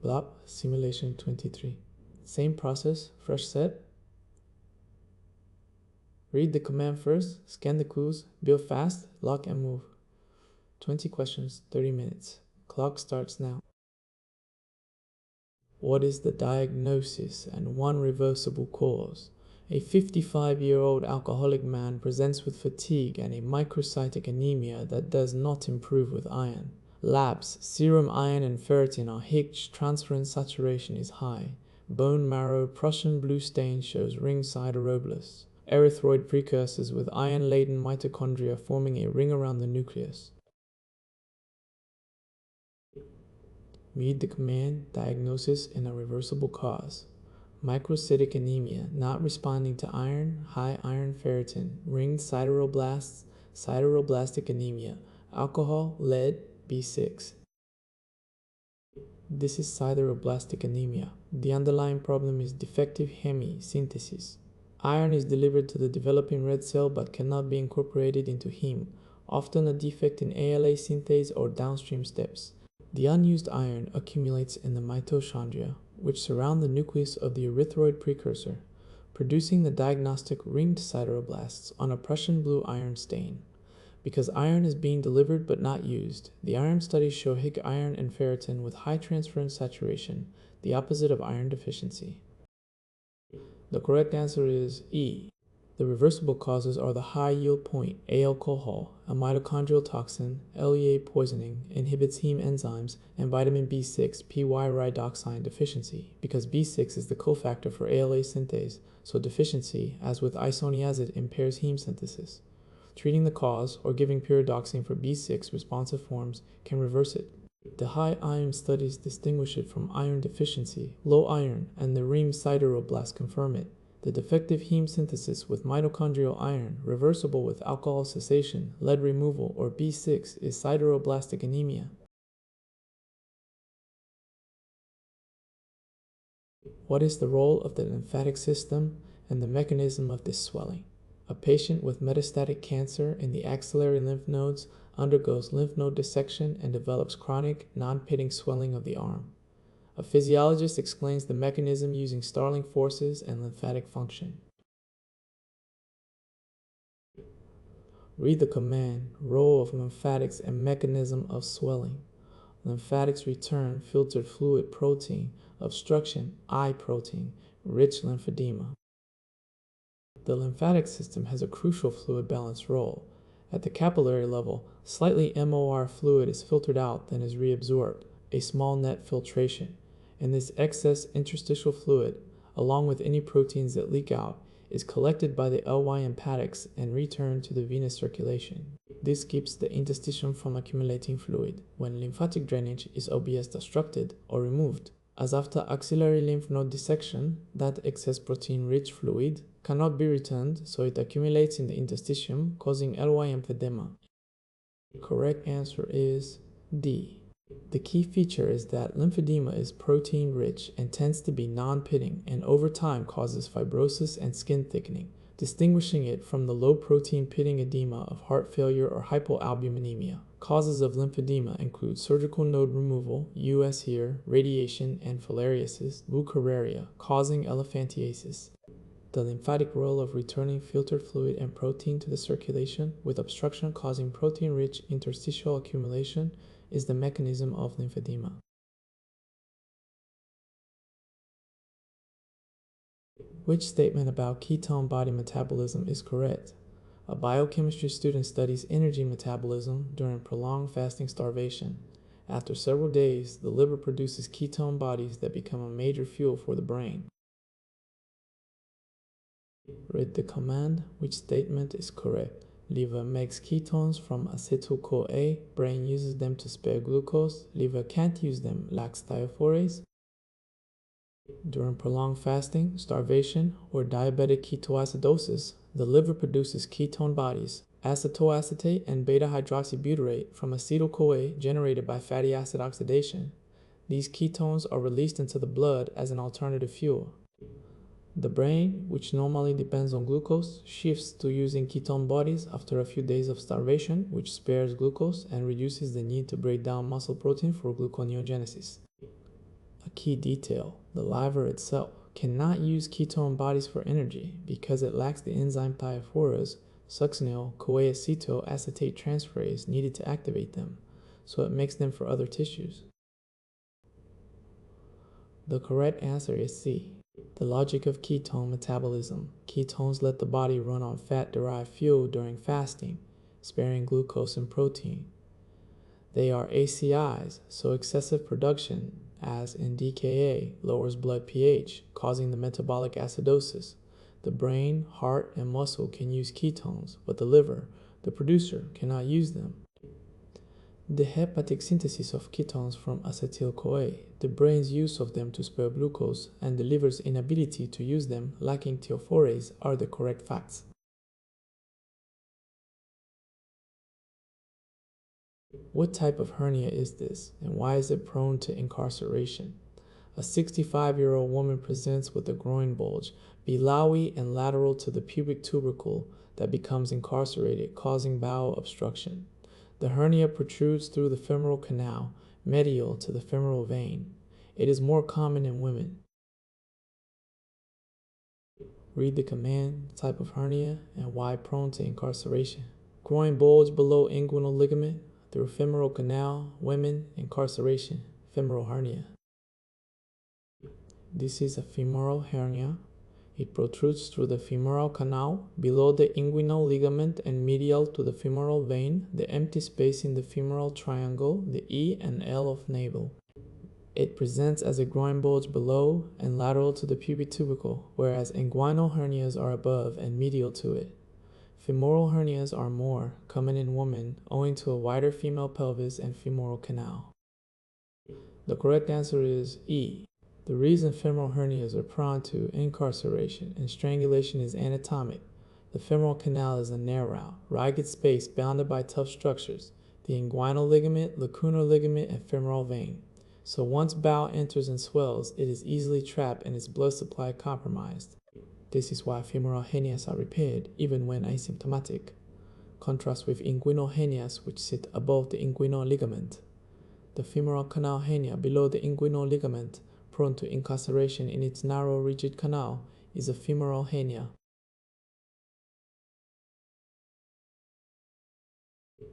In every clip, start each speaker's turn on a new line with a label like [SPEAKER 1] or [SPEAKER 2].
[SPEAKER 1] Blop, simulation 23. Same process, fresh set. Read the command first, scan the clues, build fast, lock and move. 20 questions, 30 minutes. Clock starts now. What is the diagnosis and one reversible cause? A 55-year-old alcoholic man presents with fatigue and a microcytic anemia that does not improve with iron. Labs, serum iron and ferritin are H. Transferrin saturation is high. Bone marrow Prussian blue stain shows ring sideroblast. Erythroid precursors with iron-laden mitochondria forming a ring around the nucleus. Read the command, diagnosis, and a reversible cause. Microcytic anemia, not responding to iron, high iron ferritin, ringed sideroblasts, sideroblastic anemia, alcohol, lead, B6. This is sideroblastic anemia. The underlying problem is defective heme synthesis. Iron is delivered to the developing red cell but cannot be incorporated into heme, often a defect in ALA synthase or downstream steps. The unused iron accumulates in the mitochondria, which surround the nucleus of the erythroid precursor, producing the diagnostic ringed sideroblasts on a Prussian blue iron stain. Because iron is being delivered but not used, the iron studies show Hig iron and ferritin with high transferrin saturation, the opposite of iron deficiency. The correct answer is E. The reversible causes are the high yield point, A-alcohol, a mitochondrial toxin, LEA poisoning, inhibits heme enzymes, and vitamin B6, PY-rhidoxine deficiency, because B6 is the cofactor for ALA synthase, so deficiency, as with isoniazid, impairs heme synthesis. Treating the cause, or giving pyridoxine for B6 responsive forms, can reverse it. The high iron studies distinguish it from iron deficiency, low iron, and the ringed sideroblast confirm it. The defective heme synthesis with mitochondrial iron, reversible with alcohol cessation, lead removal, or B6 is sideroblastic anemia. What is the role of the lymphatic system and the mechanism of this swelling? A patient with metastatic cancer in the axillary lymph nodes undergoes lymph node dissection and develops chronic, non-pitting swelling of the arm. A physiologist explains the mechanism using Starling forces and lymphatic function. Read the command, role of lymphatics and mechanism of swelling. Lymphatics return filtered fluid protein, obstruction, I protein, rich lymphedema. The lymphatic system has a crucial fluid balance role. At the capillary level, slightly MOR fluid is filtered out then is reabsorbed, a small net filtration. And this excess interstitial fluid, along with any proteins that leak out, is collected by the LY lymphatics and returned to the venous circulation. This keeps the interstitium from accumulating fluid when lymphatic drainage is OBS obstructed or removed. As after axillary lymph node dissection, that excess protein-rich fluid cannot be returned, so it accumulates in the interstitium, causing LY emphysema. The correct answer is D. The key feature is that lymphedema is protein-rich and tends to be non-pitting and over time causes fibrosis and skin thickening, distinguishing it from the low-protein pitting edema of heart failure or hypoalbuminemia. Causes of lymphedema include surgical node removal, US here, radiation, and filariasis, leukorrhea, causing elephantiasis. The lymphatic role of returning filtered fluid and protein to the circulation, with obstruction causing protein-rich interstitial accumulation, is the mechanism of lymphedema. Which statement about ketone body metabolism is correct? A biochemistry student studies energy metabolism during prolonged fasting starvation. After several days, the liver produces ketone bodies that become a major fuel for the brain. Read the command, which statement is correct? Liver makes ketones from acetyl-CoA, brain uses them to spare glucose, liver can't use them, lacks thiophorase. During prolonged fasting, starvation, or diabetic ketoacidosis, the liver produces ketone bodies, acetoacetate and beta-hydroxybutyrate from acetyl-CoA generated by fatty acid oxidation. These ketones are released into the blood as an alternative fuel. The brain, which normally depends on glucose, shifts to using ketone bodies after a few days of starvation, which spares glucose and reduces the need to break down muscle protein for gluconeogenesis. A key detail, the liver itself cannot use ketone bodies for energy because it lacks the enzyme thiophorase succinyl-CoA acetoacetate transferase needed to activate them, so it makes them for other tissues. The correct answer is C. The logic of ketone metabolism. Ketones let the body run on fat-derived fuel during fasting, sparing glucose and protein. They are ACIs, so excessive production, as in DKA, lowers blood pH, causing the metabolic acidosis. The brain, heart, and muscle can use ketones, but the liver, the producer, cannot use them. The hepatic synthesis of ketones from acetyl-CoA, the brain's use of them to spare glucose, and the liver's inability to use them, lacking thiophorase, are the correct facts. What type of hernia is this, and why is it prone to incarceration? A 65-year-old woman presents with a groin bulge, bilawy and lateral to the pubic tubercle, that becomes incarcerated, causing bowel obstruction. The hernia protrudes through the femoral canal, medial to the femoral vein. It is more common in women. Read the command, type of hernia, and why prone to incarceration. Groin bulge below inguinal ligament, through femoral canal, women, incarceration, femoral hernia. This is a femoral hernia. It protrudes through the femoral canal, below the inguinal ligament and medial to the femoral vein, the empty space in the femoral triangle, the E and L of navel. It presents as a groin bulge below and lateral to the pubic tubercle, whereas inguinal hernias are above and medial to it. Femoral hernias are more common in women owing to a wider female pelvis and femoral canal. The correct answer is E. The reason femoral hernias are prone to incarceration and strangulation is anatomic. The femoral canal is a narrow, ragged space bounded by tough structures, the inguinal ligament, lacunar ligament, and femoral vein. So once bowel enters and swells, it is easily trapped and its blood supply compromised. This is why femoral hernias are repaired even when asymptomatic. Contrast with inguinal hernias which sit above the inguinal ligament. The femoral canal hernia below the inguinal ligament, prone to incarceration in its narrow rigid canal, is a femoral hernia.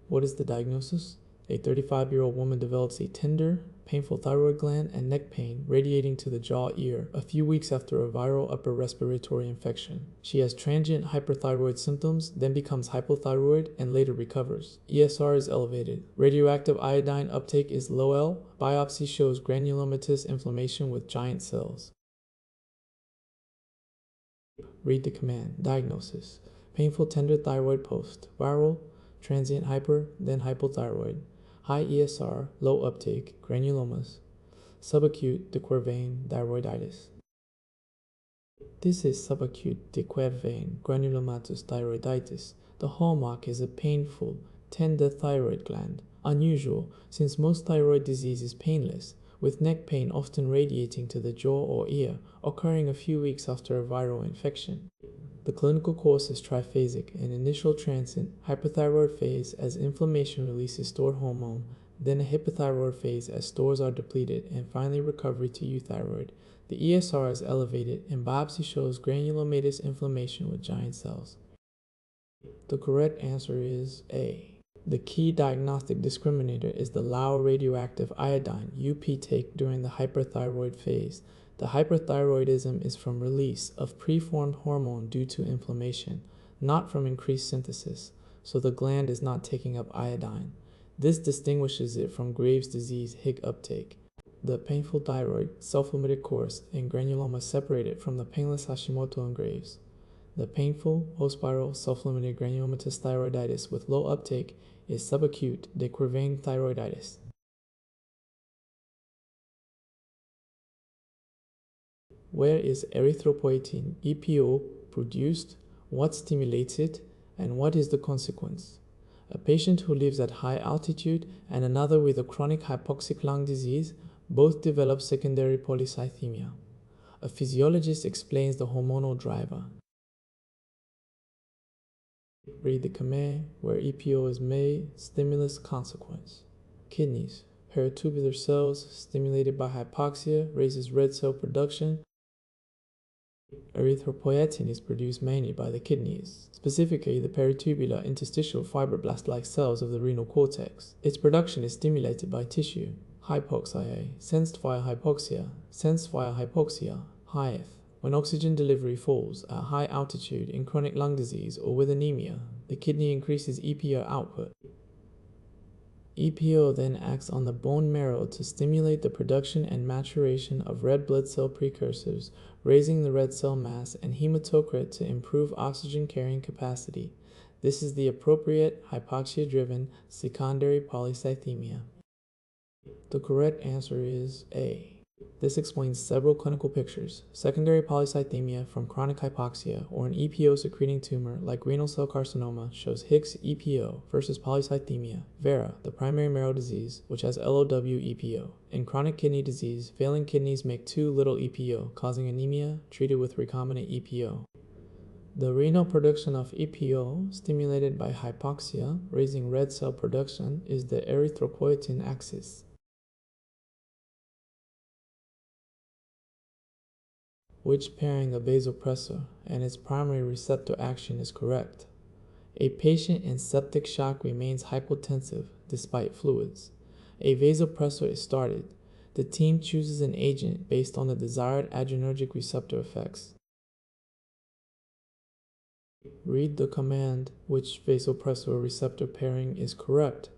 [SPEAKER 1] What is the diagnosis? A 35-year-old woman develops a tender, painful thyroid gland and neck pain radiating to the jaw ear a few weeks after a viral upper respiratory infection. She has transient hyperthyroid symptoms, then becomes hypothyroid and later recovers. ESR is elevated. Radioactive iodine uptake is low L. Biopsy shows granulomatous inflammation with giant cells. Read the command. Diagnosis. Painful tender thyroid post. Viral, transient hyper, then hypothyroid. High ESR, low uptake, granulomas. Subacute de Quervain thyroiditis. This is subacute de Quervain granulomatous thyroiditis. The hallmark is a painful, tender thyroid gland. Unusual, since most thyroid disease is painless, with neck pain often radiating to the jaw or ear, occurring a few weeks after a viral infection. The clinical course is triphasic, an initial transient hyperthyroid phase as inflammation releases stored hormone, then a hypothyroid phase as stores are depleted, and finally recovery to euthyroid. The ESR is elevated, and biopsy shows granulomatous inflammation with giant cells. The correct answer is A. The key diagnostic discriminator is the low radioactive iodine UP take during the hyperthyroid phase. The hyperthyroidism is from release of preformed hormone due to inflammation, not from increased synthesis, so the gland is not taking up iodine. This distinguishes it from Graves' disease Hig uptake. The painful thyroid, self-limited course, and granuloma separated from the painless Hashimoto and Graves. The painful, post-viral, self-limited granulomatous thyroiditis with low uptake is subacute de Quervain thyroiditis. Where is erythropoietin, EPO, produced, what stimulates it, and what is the consequence? A patient who lives at high altitude and another with a chronic hypoxic lung disease both develop secondary polycythemia. A physiologist explains the hormonal driver. Read the command where EPO is made, stimulus, consequence. Kidneys. peritubular cells stimulated by hypoxia raises red cell production. Erythropoietin is produced mainly by the kidneys, specifically the peritubular interstitial fibroblast-like cells of the renal cortex. Its production is stimulated by tissue. Hypoxia, sensed via hypoxia, HIF. When oxygen delivery falls at high altitude in chronic lung disease or with anemia, the kidney increases EPO output. EPO then acts on the bone marrow to stimulate the production and maturation of red blood cell precursors, raising the red cell mass and hematocrit to improve oxygen carrying capacity. This is the appropriate hypoxia-driven secondary polycythemia. The correct answer is A. This explains several clinical pictures. Secondary polycythemia from chronic hypoxia or an EPO-secreting tumor like renal cell carcinoma shows Hicks EPO versus polycythemia vera, the primary marrow disease, which has LOW EPO. In chronic kidney disease, failing kidneys make too little EPO, causing anemia, treated with recombinant EPO. The renal production of EPO, stimulated by hypoxia, raising red cell production, is the erythropoietin axis. Which pairing of vasopressor and its primary receptor action is correct? A patient in septic shock remains hypotensive despite fluids. A vasopressor is started. The team chooses an agent based on the desired adrenergic receptor effects. Read the command which vasopressor receptor pairing is correct.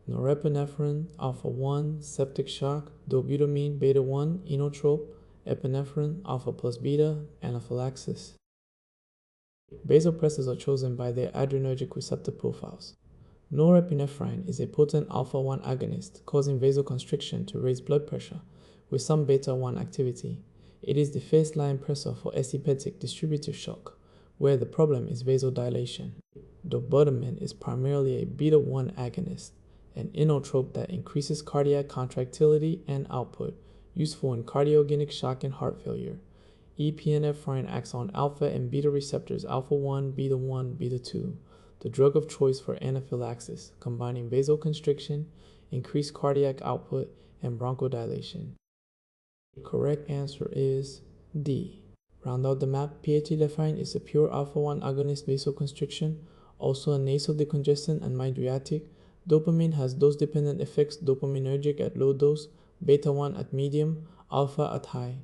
[SPEAKER 1] Norepinephrine alpha 1 septic shock, dobutamine beta 1 inotrope, epinephrine alpha plus beta anaphylaxis. Vasopressors are chosen by their adrenergic receptor profiles. Norepinephrine is a potent alpha 1 agonist, causing vasoconstriction to raise blood pressure with some beta 1 activity. It is the first line pressor for epileptic distributive shock, where the problem is vasodilation. Dobutamine is primarily a beta 1 agonist, an inotrope that increases cardiac contractility and output, useful in cardiogenic shock and heart failure. Epinephrine acts on alpha and beta receptors alpha 1, beta 1, beta 2, the drug of choice for anaphylaxis, combining vasoconstriction, increased cardiac output, and bronchodilation. Correct answer is D. Round out the map, phenylephrine is a pure alpha 1 agonist vasoconstriction, also a nasal decongestant and mydriatic. Dopamine has dose-dependent effects, dopaminergic at low dose, beta 1 at medium, alpha at high.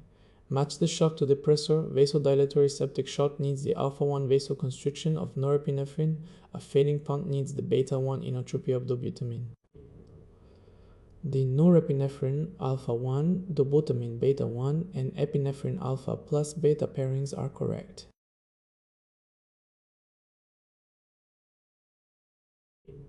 [SPEAKER 1] Match the shock to the depressor. Vasodilatory septic shock needs the alpha 1 vasoconstriction of norepinephrine. A fading pump needs the beta 1 inotropy of dobutamine. The norepinephrine alpha 1, dobutamine beta 1, and epinephrine alpha plus beta pairings are correct.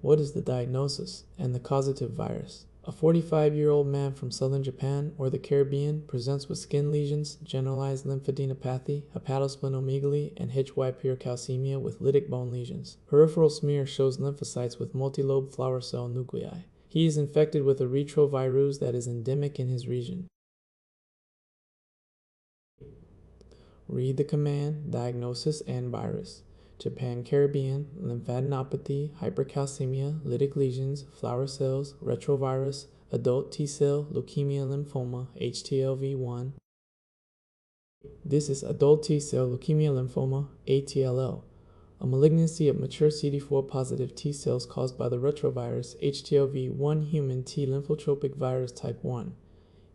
[SPEAKER 1] What is the diagnosis and the causative virus? A 45-year-old man from southern Japan or the Caribbean presents with skin lesions, generalized lymphadenopathy, hepatosplenomegaly, and HY pyrocalcemia with lytic bone lesions. Peripheral smear shows lymphocytes with multilobe flower cell nuclei. He is infected with a retrovirus that is endemic in his region. Read the command, diagnosis, and virus. Japan Caribbean, lymphadenopathy, hypercalcemia, lytic lesions, flower cells, retrovirus, adult T-cell, leukemia lymphoma, HTLV1. This is adult T-cell leukemia lymphoma, ATLL, a malignancy of mature CD4 positive T cells caused by the retrovirus HTLV1 human T lymphotropic virus type 1.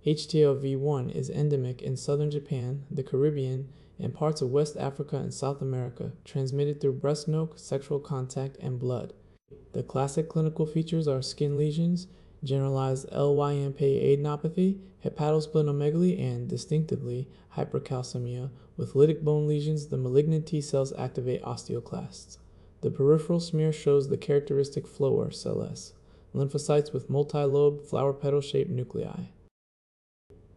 [SPEAKER 1] HTLV1 is endemic in southern Japan, the Caribbean, and parts of West Africa and South America, transmitted through breast milk, sexual contact, and blood. The classic clinical features are skin lesions, generalized LYMP adenopathy, hepatosplenomegaly, and, distinctively, hypercalcemia. With lytic bone lesions, the malignant T cells activate osteoclasts. The peripheral smear shows the characteristic flower cell S, lymphocytes with multi-lobed flower petal-shaped nuclei.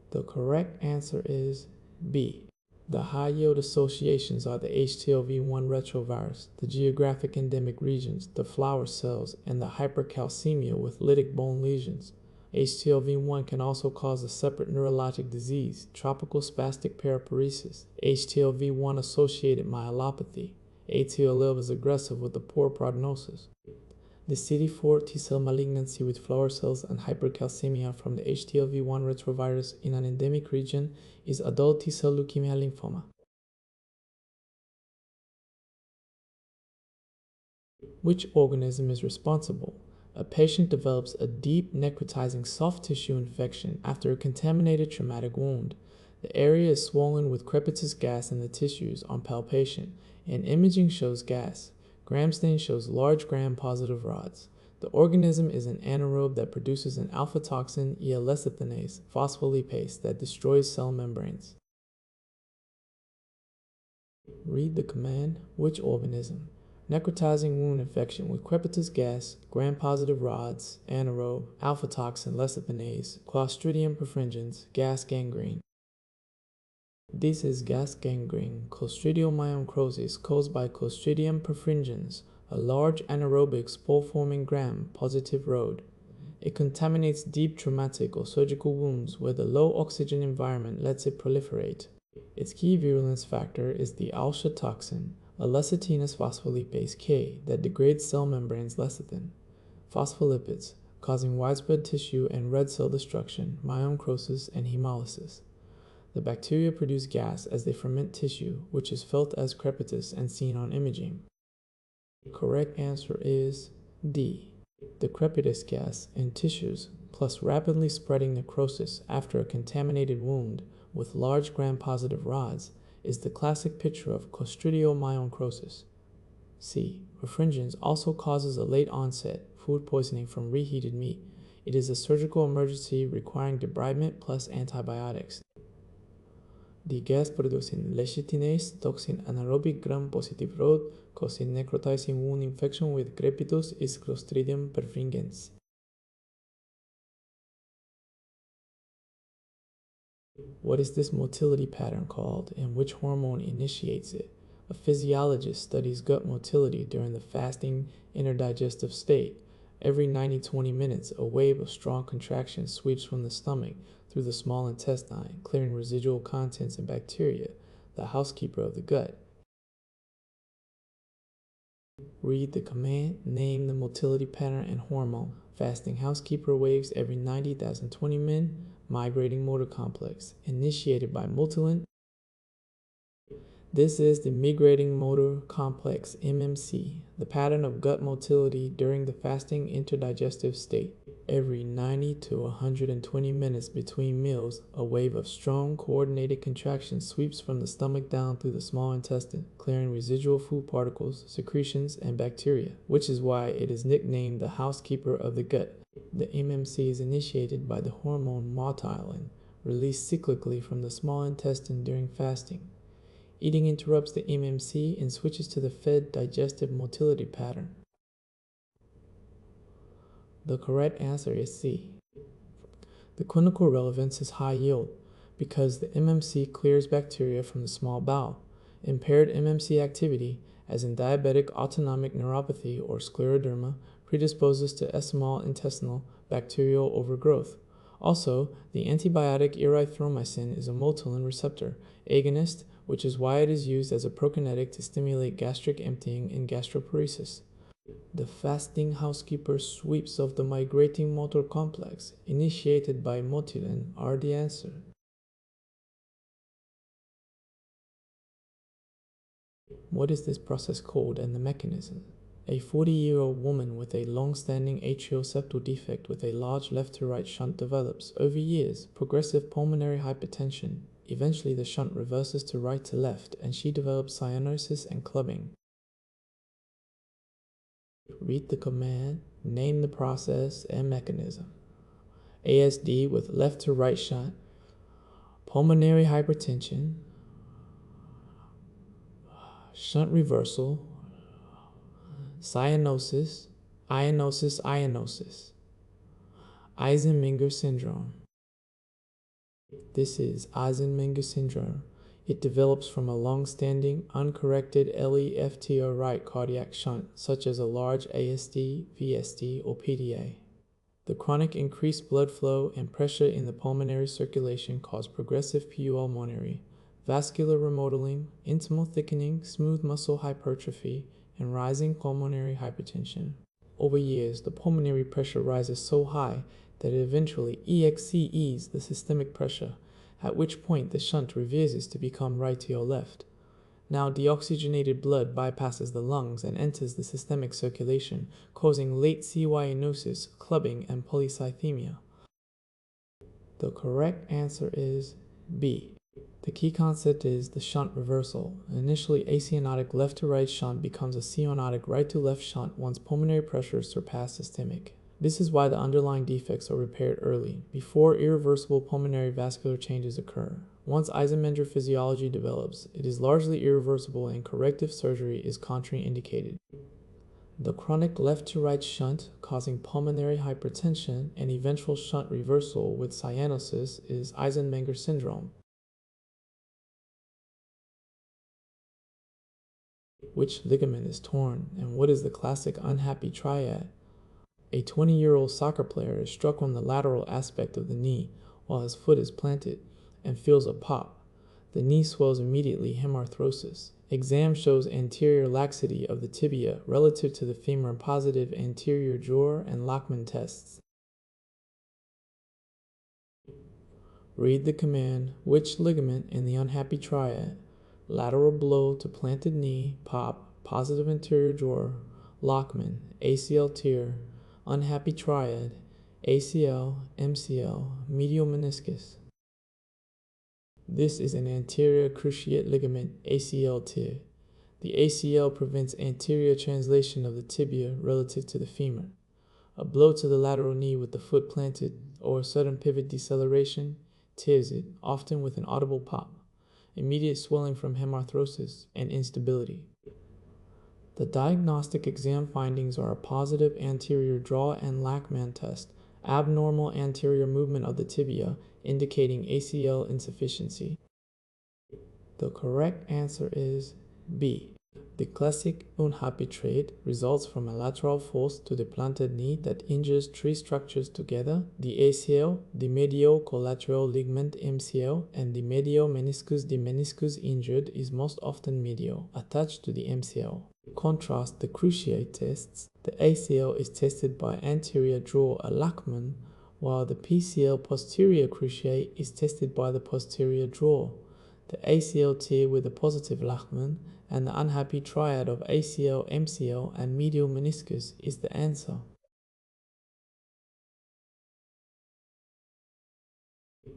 [SPEAKER 1] The correct answer is B. The high-yield associations are the HTLV1 retrovirus, the geographic endemic regions, the flower cells, and the hypercalcemia with lytic bone lesions. HTLV1 can also cause a separate neurologic disease, tropical spastic paraparesis, HTLV1-associated myelopathy. ATLL is aggressive with a poor prognosis. The CD4 T-cell malignancy with flower cells and hypercalcemia from the HTLV1 retrovirus in an endemic region is adult T-cell leukemia lymphoma. Which organism is responsible? A patient develops a deep necrotizing soft tissue infection after a contaminated traumatic wound. The area is swollen with crepitus gas in the tissues on palpation, and imaging shows gas. Gram stain shows large gram-positive rods. The organism is an anaerobe that produces an alpha toxin, lecithinase, phospholipase that destroys cell membranes. Read the command, which organism? Necrotizing wound infection with crepitus gas, gram-positive rods, anaerobe, alpha toxin, lecithinase, Clostridium perfringens, gas gangrene. This is gas gangrene, clostridiomyomycosis caused by Clostridium perfringens, a large anaerobic spore-forming gram-positive rod. It contaminates deep traumatic or surgical wounds where the low oxygen environment lets it proliferate. Its key virulence factor is the alpha toxin, a lecithinase phospholipase K that degrades cell membranes lecithin. Phospholipids, causing widespread tissue and red cell destruction, myomycosis, and hemolysis. The bacteria produce gas as they ferment tissue, which is felt as crepitus and seen on imaging. The correct answer is D. The crepitus gas in tissues, plus rapidly spreading necrosis after a contaminated wound with large gram-positive rods, is the classic picture of clostridiomyomycosis. C. Perfringens also causes a late onset food poisoning from reheated meat. It is a surgical emergency requiring debridement plus antibiotics. The gas-producing lecithinase toxin anaerobic gram-positive rod causing necrotizing wound infection with crepitus is Clostridium perfringens. What is this motility pattern called, and which hormone initiates it? A physiologist studies gut motility during the fasting interdigestive state. Every 90-20 minutes, a wave of strong contraction sweeps from the stomach through the small intestine, clearing residual contents and bacteria, the housekeeper of the gut. Read the command, name the motility pattern and hormone. Fasting housekeeper waves every 90-20 minutes, migrating motor complex, initiated by motilin. This is the migrating motor complex, MMC, the pattern of gut motility during the fasting interdigestive state. Every 90 to 120 minutes between meals, a wave of strong coordinated contraction sweeps from the stomach down through the small intestine, clearing residual food particles, secretions, and bacteria, which is why it is nicknamed the housekeeper of the gut. The MMC is initiated by the hormone motilin, released cyclically from the small intestine during fasting. Eating interrupts the MMC and switches to the fed digestive motility pattern. The correct answer is C. The clinical relevance is high yield because the MMC clears bacteria from the small bowel. Impaired MMC activity, as in diabetic autonomic neuropathy or scleroderma, predisposes to small intestinal bacterial overgrowth. Also, the antibiotic erythromycin is a motilin receptor agonist, which is why it is used as a prokinetic to stimulate gastric emptying in gastroparesis. The fasting housekeeper sweeps of the migrating motor complex, initiated by motilin, are the answer. What is this process called and the mechanism? A 40-year-old woman with a long-standing atrial septal defect with a large left-to-right shunt develops, over years, progressive pulmonary hypertension. Eventually, the shunt reverses to right to left, and she develops cyanosis and clubbing. Read the command, name the process and mechanism. ASD with left to right shunt, pulmonary hypertension, shunt reversal, cyanosis, ionosis, Eisenmenger syndrome. This is Eisenmenger syndrome. It develops from a long-standing, uncorrected left or right cardiac shunt, such as a large ASD, VSD, or PDA. The chronic increased blood flow and pressure in the pulmonary circulation cause progressive pulmonary, vascular remodeling, intimal thickening, smooth muscle hypertrophy, and rising pulmonary hypertension. Over years, the pulmonary pressure rises so high that it eventually exceeds the systemic pressure, at which point the shunt reverses to become right or left. Now, deoxygenated blood bypasses the lungs and enters the systemic circulation, causing late cyanosis, clubbing, and polycythemia. The correct answer is B. The key concept is the shunt reversal. Initially, acyanotic left-to-right shunt becomes a cyanotic right-to-left shunt once pulmonary pressure surpasses systemic. This is why the underlying defects are repaired early, before irreversible pulmonary vascular changes occur. Once Eisenmenger physiology develops, it is largely irreversible and corrective surgery is contraindicated. The chronic left-to-right shunt causing pulmonary hypertension and eventual shunt reversal with cyanosis is Eisenmenger syndrome. Which ligament is torn, and what is the classic unhappy triad? A 20-year-old soccer player is struck on the lateral aspect of the knee while his foot is planted and feels a pop. The knee swells immediately, hemarthrosis. Exam shows anterior laxity of the tibia relative to the femur, positive anterior drawer and Lachman tests. Read the command, which ligament in the unhappy triad? Lateral blow to planted knee, pop, positive anterior drawer, Lachman, ACL tear, unhappy triad, ACL, MCL, medial meniscus. This is an anterior cruciate ligament ACL tear. The ACL prevents anterior translation of the tibia relative to the femur. A blow to the lateral knee with the foot planted or sudden pivot deceleration tears it, often with an audible pop, immediate swelling from hemarthrosis, and instability. The diagnostic exam findings are a positive anterior draw and Lachman test, abnormal anterior movement of the tibia, indicating ACL insufficiency. The correct answer is B. The classic unhappy trait results from a lateral force to the planted knee that injures three structures together: the ACL, the medial collateral ligament MCL, and the medial meniscus. The meniscus injured is most often medial, attached to the MCL. In contrast the cruciate tests, the ACL is tested by anterior draw, a Lachman, while the PCL posterior cruciate is tested by the posterior draw. The ACL tear with a positive Lachman and the unhappy triad of ACL, MCL, and medial meniscus is the answer.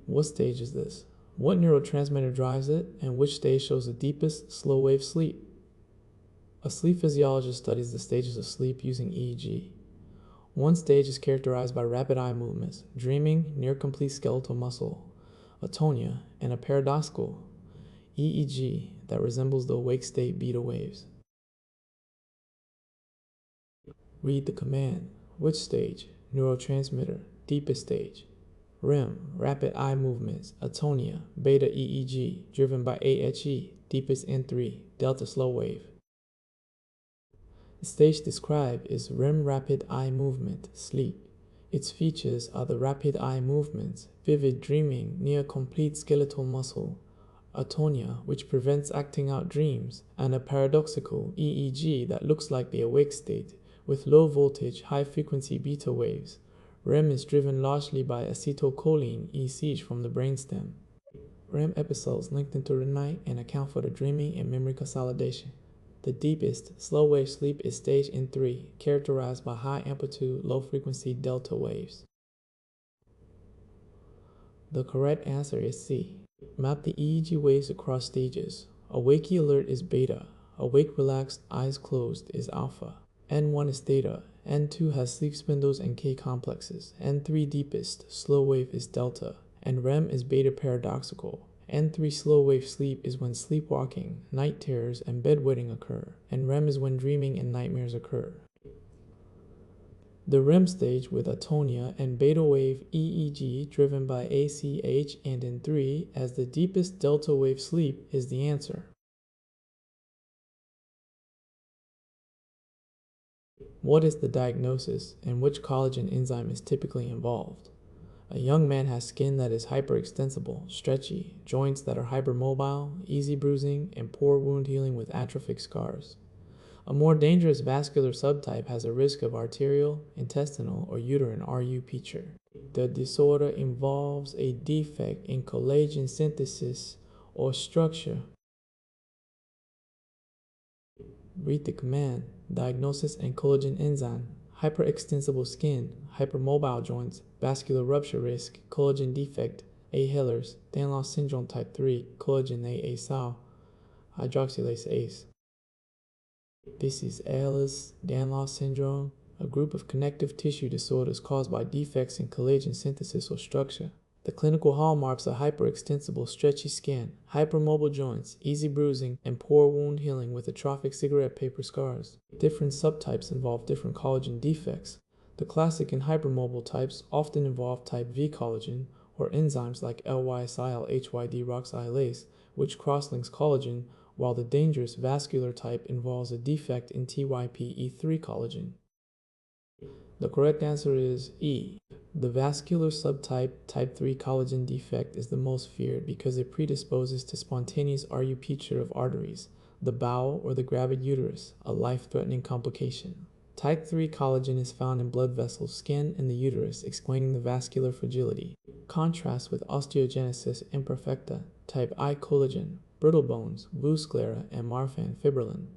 [SPEAKER 1] What stage is this? What neurotransmitter drives it, and which stage shows the deepest slow wave sleep? A sleep physiologist studies the stages of sleep using EEG. One stage is characterized by rapid eye movements, dreaming, near complete skeletal muscle, atonia, and a paradoxical EEG that resembles the awake state beta waves. Read the command. Which stage? Neurotransmitter. Deepest stage. REM, rapid eye movements, atonia, beta EEG, driven by AHE, deepest N3, delta slow wave. The stage described is REM, rapid eye movement, sleep. Its features are the rapid eye movements, vivid dreaming, near complete skeletal muscle, atonia, which prevents acting out dreams, and a paradoxical EEG that looks like the awake state, with low voltage, high frequency beta waves. REM is driven largely by acetylcholine ECs from the brainstem. REM episodes lengthen through the night and account for the dreaming and memory consolidation. The deepest slow wave sleep is stage N3, characterized by high amplitude, low frequency delta waves. The correct answer is C. Map the EEG waves across stages. Awakey alert is beta. Awake relaxed, eyes closed is alpha. N1 is theta. N2 has sleep spindles and K complexes. N3 deepest slow wave is delta. And REM is beta paradoxical. N3 slow wave sleep is when sleepwalking, night terrors, and bedwetting occur. And REM is when dreaming and nightmares occur. The REM stage with atonia and beta wave EEG driven by ACH and N3 as the deepest delta wave sleep is the answer. What is the diagnosis and which collagen enzyme is typically involved? A young man has skin that is hyperextensible, stretchy, joints that are hypermobile, easy bruising, and poor wound healing with atrophic scars. A more dangerous vascular subtype has a risk of arterial, intestinal, or uterine RU picture. The disorder involves a defect in collagen synthesis or structure. Read the command. Diagnosis and collagen enzyme. Hyperextensible skin, hypermobile joints, vascular rupture risk, collagen defect, A. Hellers, Danlos syndrome type 3, collagen A. sal, hydroxylase ACE. This is Ehlers-Danlos syndrome, a group of connective tissue disorders caused by defects in collagen synthesis or structure. The clinical hallmarks are hyperextensible stretchy skin, hypermobile joints, easy bruising, and poor wound healing with atrophic cigarette paper scars. Different subtypes involve different collagen defects. The classic and hypermobile types often involve type V collagen or enzymes like LY-SIL-HYD-roxylase, which cross-links collagen, while the dangerous vascular type involves a defect in TYP-E3 collagen. The correct answer is E. The vascular subtype type 3 collagen defect is the most feared because it predisposes to spontaneous rupture of arteries, the bowel, or the gravid uterus, a life-threatening complication. Type 3 collagen is found in blood vessels, skin, and the uterus, explaining the vascular fragility. Contrast with osteogenesis imperfecta, type I collagen, brittle bones, blue sclera, and Marfan fibrillin.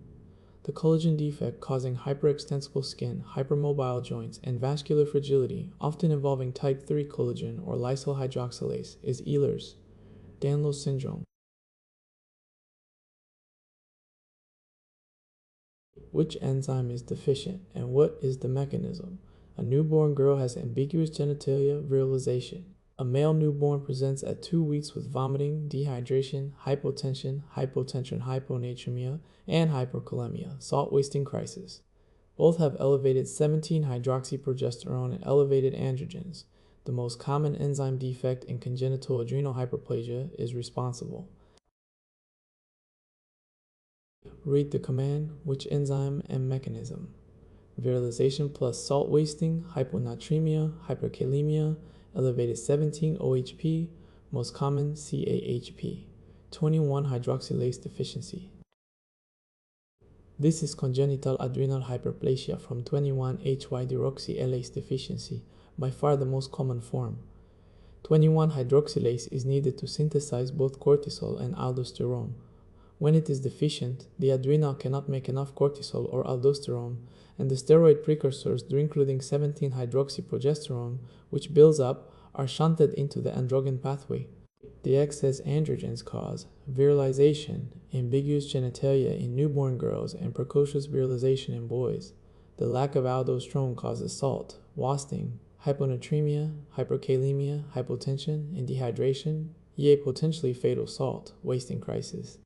[SPEAKER 1] The collagen defect causing hyperextensible skin, hypermobile joints, and vascular fragility, often involving type 3 collagen or lysyl hydroxylase, is Ehlers-Danlos syndrome. Which enzyme is deficient, and what is the mechanism? A newborn girl has ambiguous genitalia virilization. A male newborn presents at 2 weeks with vomiting, dehydration, hypotension, hyponatremia, and hyperkalemia, salt-wasting crisis. Both have elevated 17-hydroxyprogesterone and elevated androgens. The most common enzyme defect in congenital adrenal hyperplasia is responsible. Read the command, which enzyme and mechanism. Virilization plus salt wasting, hyponatremia, hyperkalemia, elevated 17-OHP, most common CAHP, 21-hydroxylase deficiency. This is congenital adrenal hyperplasia from 21-HY-deroxylase deficiency, by far the most common form. 21-hydroxylase is needed to synthesize both cortisol and aldosterone. When it is deficient, the adrenal cannot make enough cortisol or aldosterone, and the steroid precursors, including 17-hydroxyprogesterone, which builds up, are shunted into the androgen pathway. The excess androgens cause virilization, ambiguous genitalia in newborn girls, and precocious virilization in boys. The lack of aldosterone causes salt, wasting, hyponatremia, hyperkalemia, hypotension, and dehydration, yea, potentially fatal salt wasting crisis.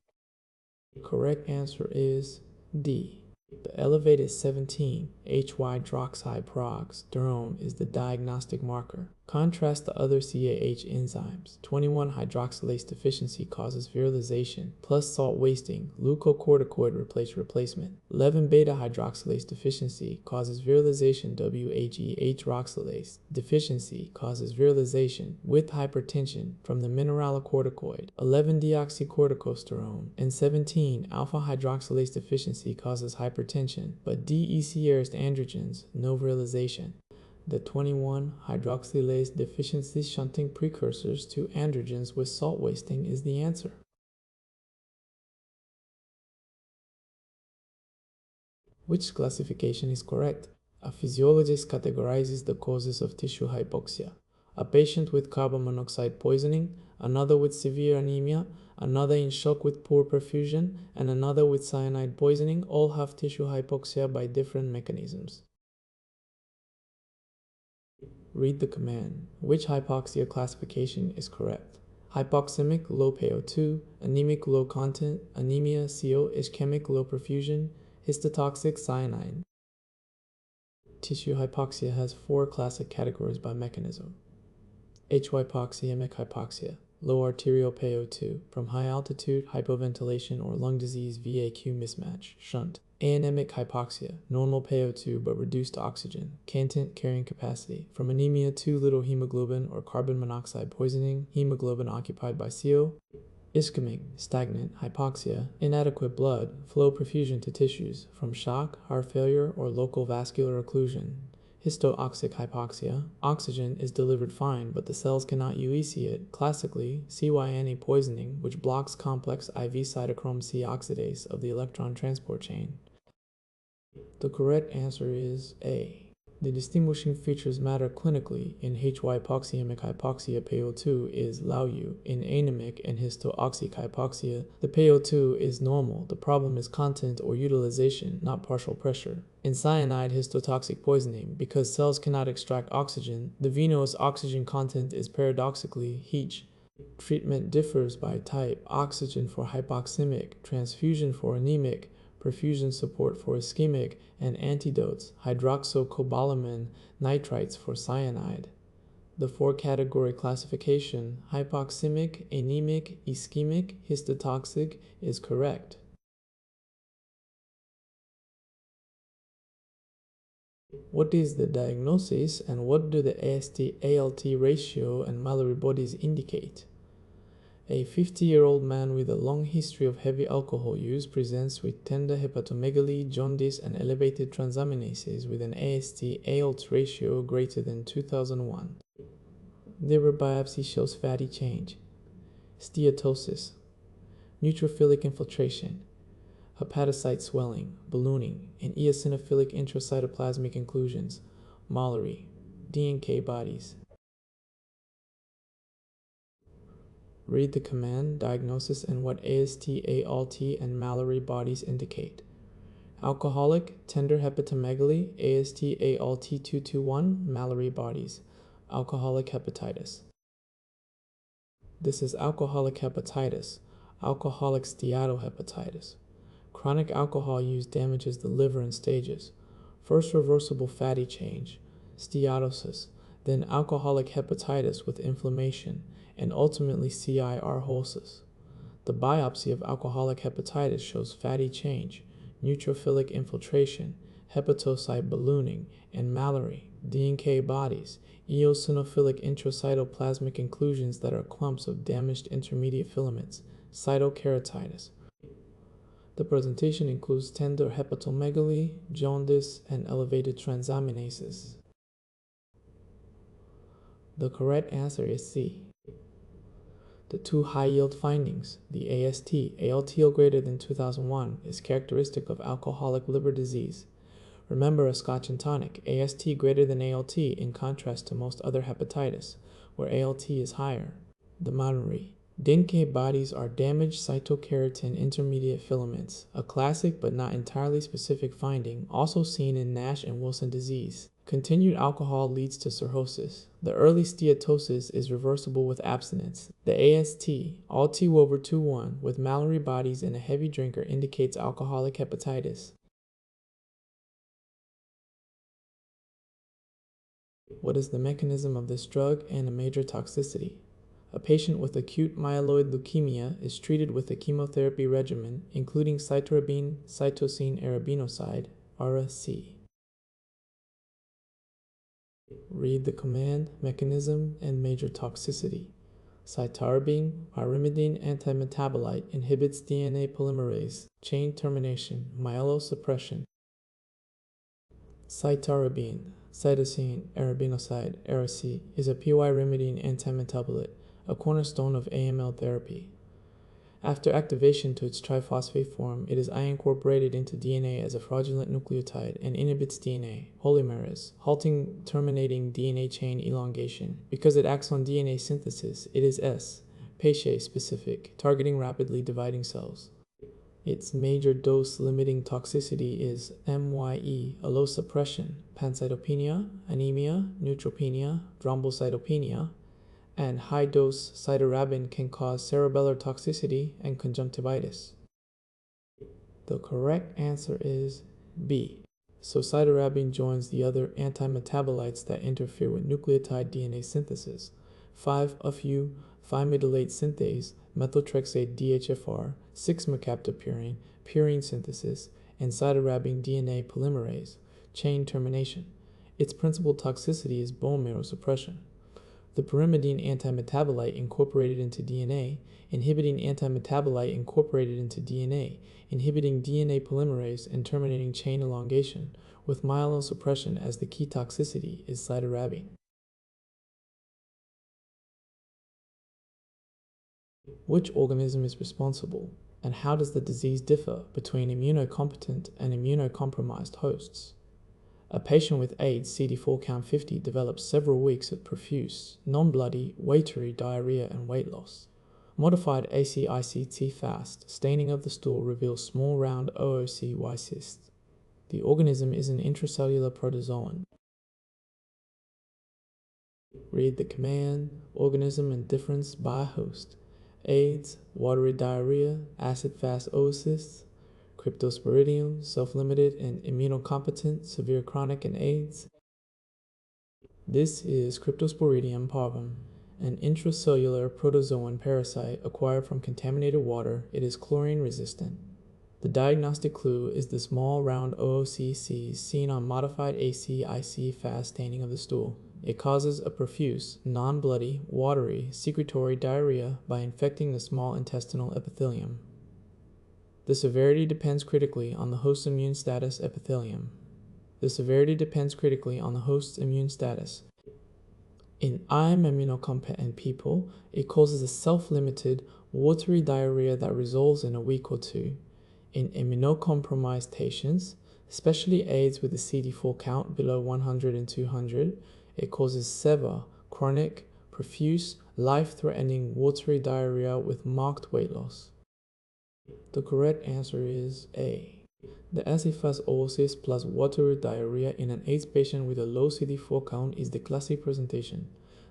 [SPEAKER 1] The correct answer is D. The elevated 17-HY-droxyprogesterone is the diagnostic marker. Contrast the other CAH enzymes. 21-hydroxylase deficiency causes virilization, plus salt wasting, glucocorticoid replacement. 11-beta-hydroxylase deficiency causes virilization, WHE-H-roxylase deficiency causes virilization with hypertension from the mineralocorticoid. 11-deoxycorticosterone and 17-alpha-hydroxylase deficiency causes hypertension, but DECRs androgens, no virilization. The 21-hydroxylase deficiency shunting precursors to androgens with salt wasting is the answer. Which classification is correct? A physiologist categorizes the causes of tissue hypoxia. A patient with carbon monoxide poisoning, another with severe anemia, another in shock with poor perfusion, and another with cyanide poisoning all have tissue hypoxia by different mechanisms. Read the command. Which hypoxia classification is correct? Hypoxemic, low PO2, anemic, low content, anemia, CO, ischemic, low perfusion, histotoxic, cyanide. Tissue hypoxia has 4 classic categories by mechanism. H-hypoxemic hypoxia, low arterial PO2, from high altitude, hypoventilation, or lung disease VAQ mismatch, shunt. Anemic hypoxia, normal PO2 but reduced oxygen, content carrying capacity, from anemia, too little hemoglobin, or carbon monoxide poisoning, hemoglobin occupied by CO. Ischemic, stagnant, hypoxia, inadequate blood flow perfusion to tissues from shock, heart failure, or local vascular occlusion. Histooxic hypoxia, oxygen is delivered fine, but the cells cannot UEC it. Classically, CYNA poisoning, which blocks complex IV cytochrome C oxidase of the electron transport chain. The correct answer is A. The distinguishing features matter clinically. In hypoxemic hypoxia, PaO2 is low. In anemic and histooxic hypoxia, the PaO2 is normal. The problem is content or utilization, not partial pressure. In cyanide histotoxic poisoning, because cells cannot extract oxygen, the venous oxygen content is paradoxically H. Treatment differs by type: oxygen for hypoxemic, transfusion for anemic, perfusion support for ischemic, and antidotes, hydroxycobalamin nitrites for cyanide. The four-category classification, hypoxemic, anemic, ischemic, histotoxic, is correct. What is the diagnosis and what do the AST-ALT ratio and Mallory bodies indicate? A 50-year-old man with a long history of heavy alcohol use presents with tender hepatomegaly, jaundice, and elevated transaminases with an AST-ALT ratio greater than 2001. Liver biopsy shows fatty change, steatosis, neutrophilic infiltration, hepatocyte swelling, ballooning, and eosinophilic intracytoplasmic inclusions, Mallory, DNK bodies. Read the command, diagnosis, and what AST, ALT, and Mallory bodies indicate. Alcoholic, tender hepatomegaly, AST, ALT 221, Mallory bodies. Alcoholic hepatitis. This is alcoholic hepatitis, alcoholic steatohepatitis. Chronic alcohol use damages the liver in stages. First reversible fatty change, steatosis, then alcoholic hepatitis with inflammation, and ultimately cirrhosis. The biopsy of alcoholic hepatitis shows fatty change, neutrophilic infiltration, hepatocyte ballooning, and Mallory, DNK bodies, eosinophilic intracytoplasmic inclusions that are clumps of damaged intermediate filaments, cytokeratitis. The presentation includes tender hepatomegaly, jaundice, and elevated transaminases. The correct answer is C. The two high-yield findings, the AST, ALT greater than 2001, is characteristic of alcoholic liver disease. Remember a Scotch and tonic, AST greater than ALT in contrast to most other hepatitis, where ALT is higher. The Mallory. DNK bodies are damaged cytokeratin intermediate filaments, a classic but not entirely specific finding, also seen in NASH and Wilson disease. Continued alcohol leads to cirrhosis. The early steatosis is reversible with abstinence. The AST, ALT over 2-1, with Mallory bodies in a heavy drinker indicates alcoholic hepatitis. What is the mechanism of this drug and a major toxicity? A patient with acute myeloid leukemia is treated with a chemotherapy regimen, including cytarabine, cytosine arabinoside, ARA-C. Read the command, mechanism, and major toxicity. Cytarabine, pyrimidine antimetabolite, inhibits DNA polymerase, chain termination, myelosuppression. Cytarabine, cytosine arabinoside, ARA-C, is a pyrimidine antimetabolite, a cornerstone of AML therapy. After activation to its triphosphate form, it is incorporated into DNA as a fraudulent nucleotide and inhibits DNA polymerase, halting terminating DNA chain elongation. Because it acts on DNA synthesis, it is S-Pache specific, targeting rapidly dividing cells. Its major dose-limiting toxicity is MYE, allosuppression, pancytopenia, anemia, neutropenia, thrombocytopenia, and high-dose cytarabine can cause cerebellar toxicity and conjunctivitis. The correct answer is B. So cytarabine joins the other antimetabolites that interfere with nucleotide DNA synthesis. 5-FU, 5-metylate synthase, methotrexate DHFR, 6-mercaptopurine, purine synthesis, and cytarabine DNA polymerase, chain termination. Its principal toxicity is bone marrow suppression. the pyrimidine antimetabolite incorporated into DNA, inhibiting antimetabolite incorporated into DNA, inhibiting DNA polymerase and terminating chain elongation, with myelosuppression as the key toxicity is cytarabine. Which organism is responsible, and how does the disease differ between immunocompetent and immunocompromised hosts? A patient with AIDS CD4 count 50 develops several weeks of profuse, non-bloody, watery diarrhea and weight loss. Modified ACICT fast staining of the stool reveals small round OOC-Y cysts. The organism is an intracellular protozoan. Read the command, organism and difference by host. AIDS, watery diarrhea, acid-fast oocysts, cryptosporidium, self-limited and immunocompetent, severe chronic and AIDS. This is Cryptosporidium parvum, an intracellular protozoan parasite acquired from contaminated water. It is chlorine resistant. The diagnostic clue is the small round OOCCs seen on modified ACIC fast staining of the stool. It causes a profuse, non-bloody, watery, secretory diarrhea by infecting the small intestinal epithelium. The severity depends critically on the host's immune status epithelium. The severity depends critically on the host's immune status. In IM immunocompetent people, it causes a self-limited, watery diarrhea that resolves in a week or two. In immunocompromised patients, especially AIDS with a CD4 count below 100 and 200, it causes severe, chronic, profuse, life-threatening watery diarrhea with marked weight loss. The correct answer is A. The acid-fast oocyst plus watery diarrhea in an AIDS patient with a low CD4 count is the classic presentation.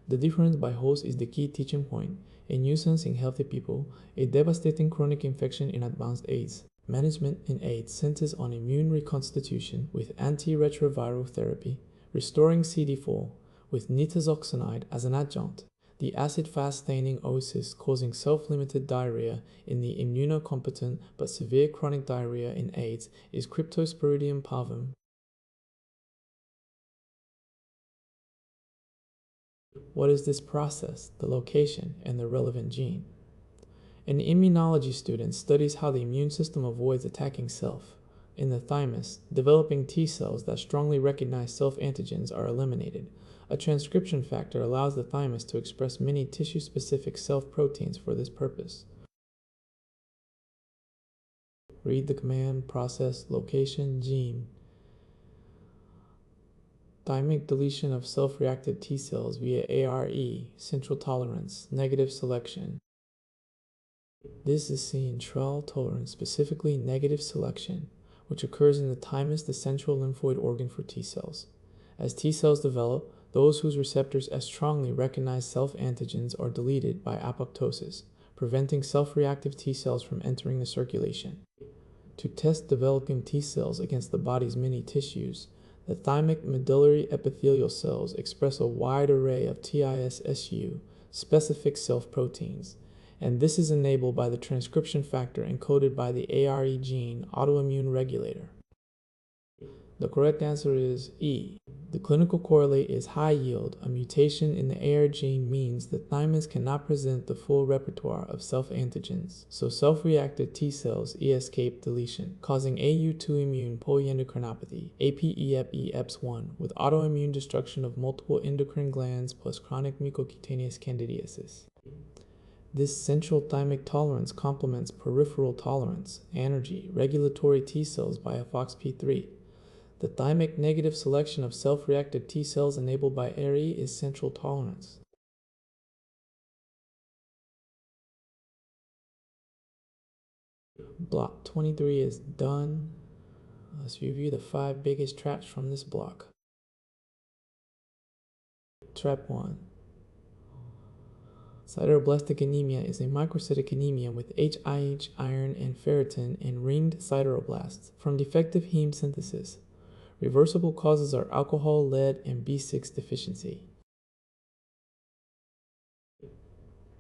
[SPEAKER 1] The difference by host is the key teaching point. A nuisance in healthy people, a devastating chronic infection in advanced AIDS. Management in AIDS centers on immune reconstitution with antiretroviral therapy, restoring CD4 with nitazoxanide as an adjunct. The acid-fast staining oocyst causing self-limited diarrhea in the immunocompetent but severe chronic diarrhea in AIDS is Cryptosporidium parvum. What is this process, the location, and the relevant gene? An immunology student studies how the immune system avoids attacking self. In the thymus, developing T cells that strongly recognize self-antigens are eliminated. A transcription factor allows the thymus to express many tissue-specific self-proteins for this purpose. Read the command, process, location, gene. Thymic deletion of self-reactive T cells via ARE, central tolerance, negative selection. This is central tolerance, specifically negative selection, which occurs in the thymus, the central lymphoid organ for T cells. As T cells develop, those whose receptors as strongly recognize self-antigens are deleted by apoptosis, preventing self-reactive T cells from entering the circulation. To test developing T cells against the body's many tissues, the thymic medullary epithelial cells express a wide array of TISSU, specific self-proteins, and this is enabled by the transcription factor encoded by the ARE gene autoimmune regulator. The correct answer is E. The clinical correlate is high yield. A mutation in the AR gene means the thymus cannot present the full repertoire of self-antigens, so self-reactive T cells escape deletion, causing AU2 immune polyendocrinopathy, APEP-EPS1, with autoimmune destruction of multiple endocrine glands plus chronic mucocutaneous candidiasis. This central thymic tolerance complements peripheral tolerance, anergy, regulatory T cells by a FOXP3. The thymic negative selection of self-reactive T cells enabled by ARE is central tolerance. Block 23 is done. Let's review the 5 biggest traps from this block. Trap 1. Sideroblastic anemia is a microcytic anemia with HIH, iron, and ferritin in ringed sideroblasts from defective heme synthesis. Reversible causes are alcohol, lead, and B6 deficiency.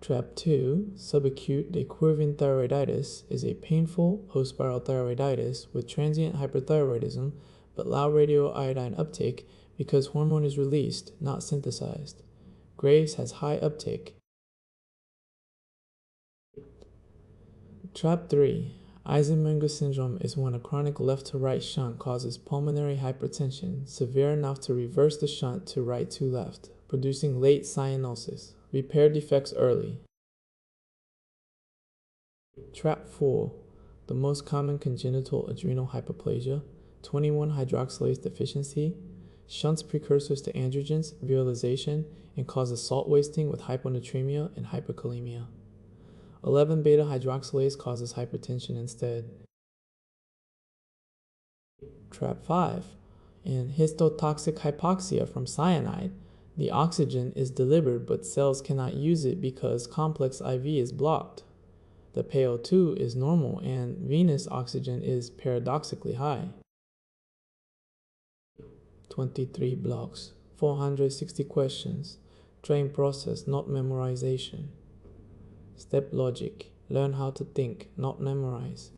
[SPEAKER 1] Trap 2, subacute decurvin thyroiditis, is a painful post-spiral thyroiditis with transient hyperthyroidism but low radioiodine uptake because hormone is released, not synthesized. Graves has high uptake. Trap 3. Eisenmenger syndrome is when a chronic left-to-right shunt causes pulmonary hypertension severe enough to reverse the shunt to right to left, producing late cyanosis. Repair defects early. Trap 4. The most common congenital adrenal hyperplasia, 21-hydroxylase deficiency, shunts precursors to androgens, virilization, and causes salt wasting with hyponatremia and hyperkalemia. 11-beta-hydroxylase causes hypertension instead. Trap 5. In histotoxic hypoxia from cyanide, the oxygen is delivered but cells cannot use it because complex IV is blocked. The PaO2 is normal and venous oxygen is paradoxically high. 23 blocks, 460 questions. Train process, not memorization. StepLogic. Learn how to think, not memorize.